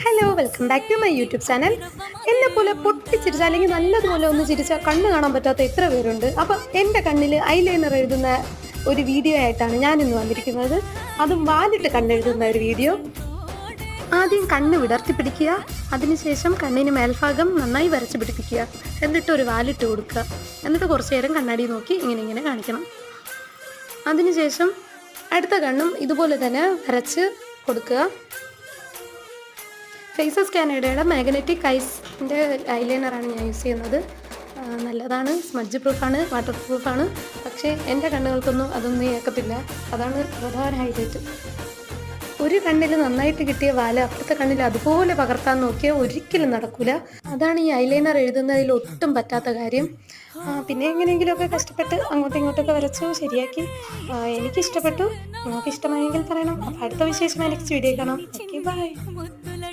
Hello welcome back to my YouTube channel. എന്നെ പോലെ പൊട്ടിച്ചിരിച്ച അല്ലെങ്കിൽ നല്ലതുപോലെ ഒന്ന് ചിരിച്ചാൽ കണ്ണ് കാണാൻ പറ്റാത്ത എത്ര പേരുണ്ട്. അപ്പം എൻ്റെ കണ്ണിൽ ഐലൈനർ എഴുതുന്ന ഒരു വീഡിയോ ആയിട്ടാണ് ഞാൻ ഇന്ന് വന്നിരിക്കുന്നത്. അതും വാലിട്ട് കണ്ണെഴുതുന്ന ഒരു വീഡിയോ. ആദ്യം കണ്ണ് വിടർത്തി പിടിക്കുക, അതിനുശേഷം കണ്ണിന് മേൽഭാഗം നന്നായി വരച്ച് പിടിപ്പിക്കുക, എന്നിട്ട് ഒരു വാലിട്ട് കൊടുക്കുക, എന്നിട്ട് കുറച്ച് നേരം കണ്ണാടി നോക്കി ഇങ്ങനെ കാണിക്കണം. അതിനുശേഷം അടുത്ത കണ്ണും ഇതുപോലെ തന്നെ വരച്ച് കൊടുക്കുക. ഫേസസ് കാനഡയുടെ മാഗ്നറ്റിക് ഐസിൻ്റെ ഐലൈനറാണ് ഞാൻ യൂസ് ചെയ്യുന്നത്. നല്ലതാണ്, സ്മഡ്ജ് പ്രൂഫാണ്, വാട്ടർ പ്രൂഫാണ്. പക്ഷേ എൻ്റെ കണ്ണുകൾക്കൊന്നും അതൊന്നും ഏക്കത്തില്ല. അതാണ് പ്രധാന ഹൈലൈറ്റ്. ഒരു കണ്ണിൽ നന്നായിട്ട് കിട്ടിയ വാല് അപ്പുറത്തെ കണ്ണിൽ അതുപോലെ പകർത്താൻ നോക്കിയാൽ ഒരിക്കലും നടക്കില്ല. അതാണ് ഈ ഐലൈനർ എഴുതുന്നതിൽ ഒട്ടും പറ്റാത്ത കാര്യം. പിന്നെ എങ്ങനെയെങ്കിലുമൊക്കെ കഷ്ടപ്പെട്ട് അങ്ങോട്ടും ഇങ്ങോട്ടൊക്കെ വരച്ചു ശരിയാക്കി. എനിക്കിഷ്ടപ്പെട്ടു. നിങ്ങൾക്ക് ഇഷ്ടമായെങ്കിൽ പറയണം. അപ്പോൾ അടുത്ത വിശേഷമായി നെക്സ്റ്റ് വീഡിയോ കാണാം. Okay, by.